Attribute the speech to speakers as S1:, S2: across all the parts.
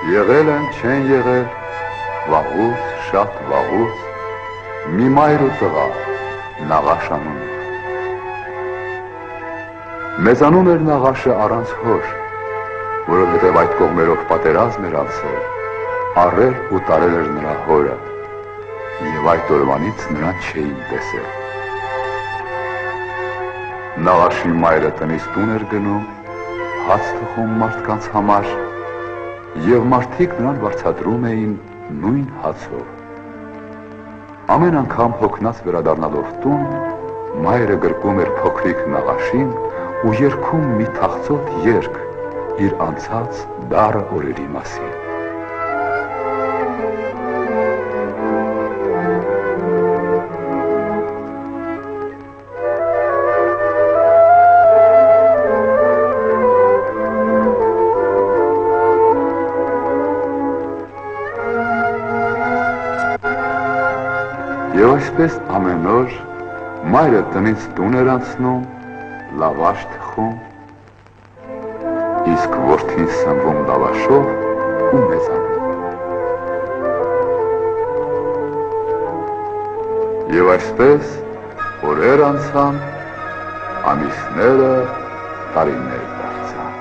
S1: Եղել են, չեն եղել, վաղուց, շատ վաղուց, մի մայր ու տղա, Նաղաշ անունով։ Մեծանում էր Նաղաշը առանց հոր, որովհետև այդ կողմերով պատերազմ էր անցել, առել ու տարել էր նրա հորը, և այդ օրվանից նրան չէին տեսել։ Նաղաշի մայրը տնից տուն էր գնում, հաց թխում մարդկանց համար, և մարդիկ նրան վարձատրում էին նույն հացով։ Ամեն անգամ հոգնած վերադառնալով տուն, մայրը գրկում էր փոքրիկ Նաղաշին ու երգում մի թախծոտ երգ իր անցած դառը օրերի մասին։ Եվ այսպես ամեն օր մայրը տնից տուն էր անցնում, լավաշ թխում, իսկ որդին սնվում լավաշով ու մեծանում։ Եվ այսպես օրեր անցան, ամիսները, տարիներ դարձան։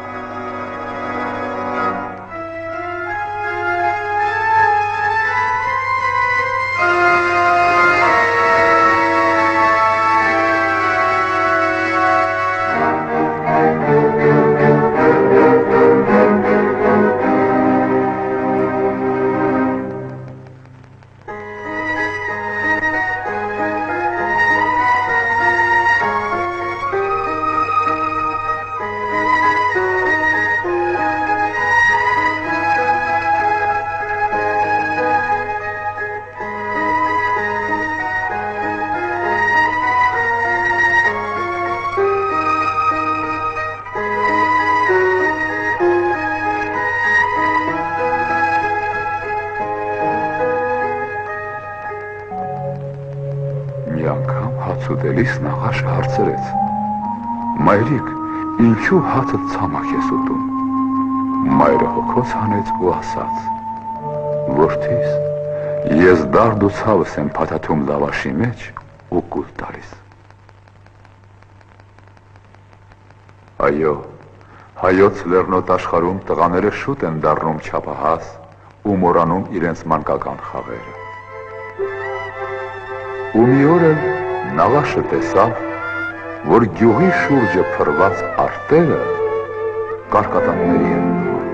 S1: Մի անգամ հաց ուտելիս Նաղաշը հարցրեց. «Մայրիկ, ինչու հացը ցամաք ես ուտում»։ Մայրը հոգոց հանեց ու ասաց. «Որդիս, ես դարդ ու ցավս եմ փաթաթում լավաշի մեջ ու կուլ տալիս»։ Այո, հայոց լեռնոտ աշխարհում տղաները շուտ են դառնում չափահաս ու մոռանում իրենց մանկական խաղերը։ Ու մի օր էլ Նաղաշը տեսավ, որ գյուղի շուրջը փռված արտերը կարկատանների են նման։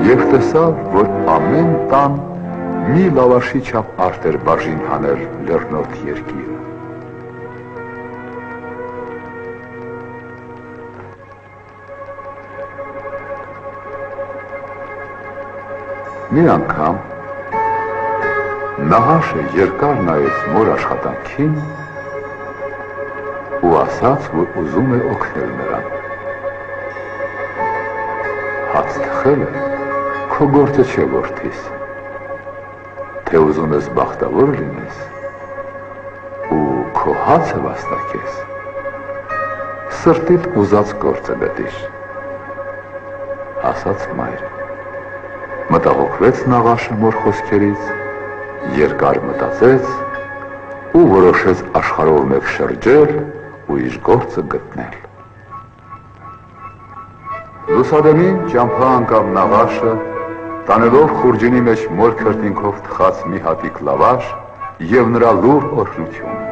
S1: Եվ տեսավ, որ ամեն տան մի լավաշի չափ արտ էր բաժին հանել լեռնոտ երկիրը։ Մի անգամ Նաղաշը երկար նայեց մոր աշխատանքին ու ասաց, որ ուզում է օգնել նրան։ Հաց թխելը քո գործը չէ, որդիս, թե ուզում ես բախտավոր լինես ու քո հացը վաստակես, սրտիդ ուզած գործը գտիր, ասաց մայրը։ Մտահոգվեց Նաղաշը մոր խոսքերից, երկար մտածեց ու որոշեց աշխարհով մեկ շրջել ու իր գործը գտնել։ Լուսադեմին ճամփա անկավ Նաղաշը, տանելով խուրջինի մեջ մոր քրտինքով թխած մի հատիկ լավաշ և նրա լուր օրհնությունը։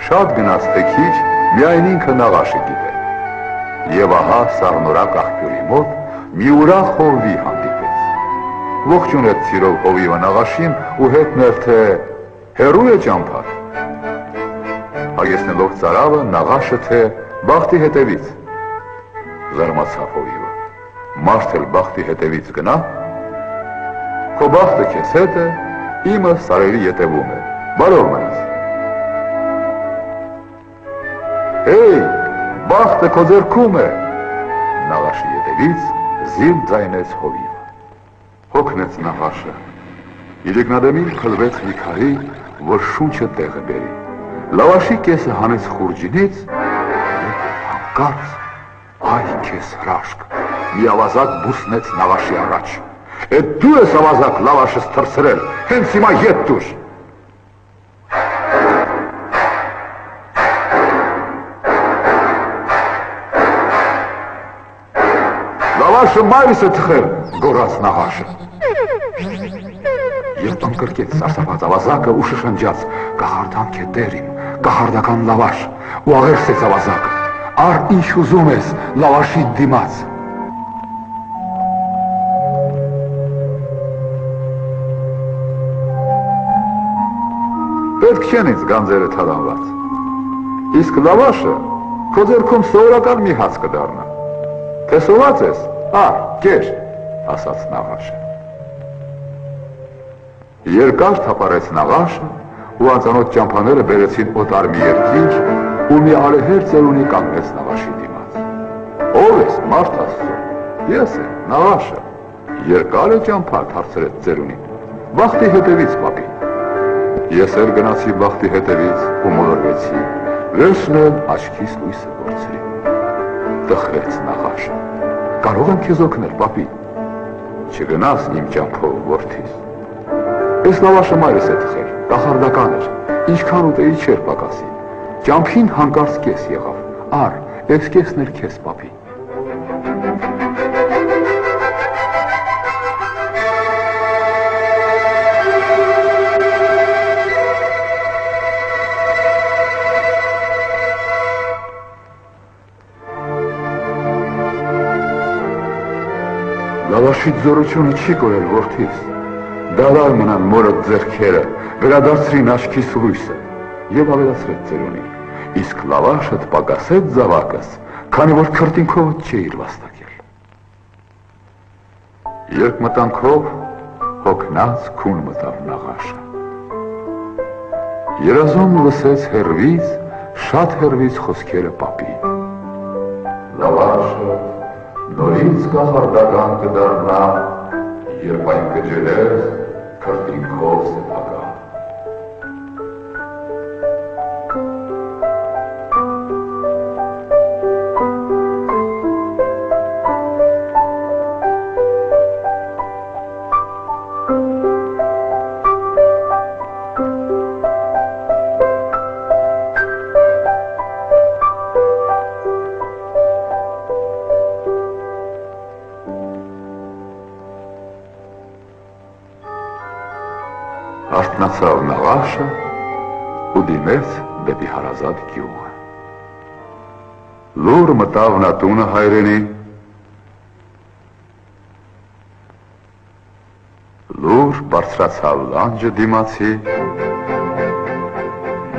S1: Շատ գնաց թե քիչ, միայն ինքը Նաղաշը գիտեր։ Եվ ահա սառնորակ աղբյուրի մոտ մի ուրախ հովվի հանդիպեց։ Ողջունեց սիրով հովիվը Նաղաշին ու հետնել, թե հեռու է ճամփան։ Հագեցնելով ծարավը Նաղաշը, թե բախտի հետևից։ Զարմացավ հովիվը։ Մարդ էլ բախտի հետևից գնա։ Քո բախտը քեզ հետ է, իմը սարերի ետևում է։ Բարով մնաս։ Հեյ, բախտը քո ձեռքում է։ Նաղաշի ետևից զիլ ձայնեց հովիվը։ Հոգնեց Նաղաշը, իրիկնադեմին փլվեց մի քարի, որ շունչը տեղը բերի։ Լավաշի կեսը հանեց խուրջինից և հանկարծ Այ քեզ հրաշք, մի ավազակ բուսնեց Նաղաշի առաջ։ Էդ դու ես ավազակ լավաշս թռցրել, հենց հիմա ետ դուր։ Լավաշը մայրս է թխել, գոռաց Նաղաշը։ Եվ ընկրկեց սարսափած ավազակը ու շշնջաց. «Կահարդանք է տեր իմ, կահարդական լավաշ», ու աղերսեց ավազակը. «Ար ինչ ուզում ես լավաշի դիմաց»։ Պետք չեն ինձ գանձերը թալանված, իսկ լավաշը քո ձեռքում սովորական մի հաց կդառնա։ Թե սոված ես, ար, կեր, ասաց Նաղաշը։ Երկար թափառեց Նաղաշը ու անծանոթ ճամփաները բերեցին օտար մի երկիր ու մի արեհեր ծերունի կանգնեց Նաղաշի դիմաց։ Ո՞վ ես, մարդ Աստծո։ Ես եմ, Նաղաշը։ Երկար է ճամփա, հարցրեց ծերունին։ Բախտի հետևից, պապի։ Ես էլ գնացի բախտի հետևից ու մոլորվեցի, վերջն էլ աչքիս լույսը գործրի։ Տխրեց Նաղաշը։ Կարող եմ քեզ օգնել, պապի։ Չգնաս իմ ճամփով, որդիս։ Այս լավաշը մայրս է թխել, կախարդական էր, ինչքան ուտեի չէր պակասի։ Ճամփին հանկարծ կես եղավ, ար, այս կեսն էր քեզ, պապի։ Լավաշի ձորությունը չի կորել, որդիս, դալար մնան մորդ ձեռքերը, վերադարձրին աչքիս լույսը, և ավելացրեց ծերունին, իսկ լավաշըդ պակասեց զավակս, քանի որ քրտինքովդ չէիր վաստակել։ Երբ մտանքով հոգնած քուն մտավ Նաղաշը։ Երազում լսեց հեռվից, շատ հեռվից խոսքերը պապի։ Լավաշը նորից կախարդական կդառնա, երբ այն կջրես քրտինքով սեփական։ Արթնացավ Նաղաշը ու դիմեց դեպի հարազատ գյուղը։ Լուր մտավ նա տունը հայրենի, լուր բարձրացավ լանջը դիմացի,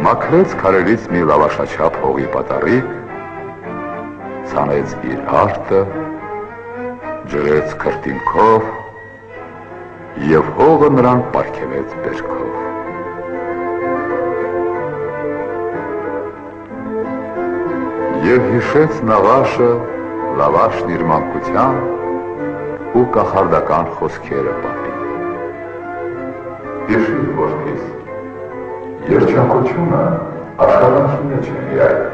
S1: մաքրեց քարերից մի լավաշաչափ հողի պատառիկ, ցանեց իր հարտը, ջրեց քրտինքով և հողը նրան պարգևեց բերքով։ Եվ հիշեց Նաղաշը լավաշն իր մանկության ու կախարդական խոսքերը պապի։ Հիշիր, որդիս, երջանկությունը աշխատանքի մեջ է միայն,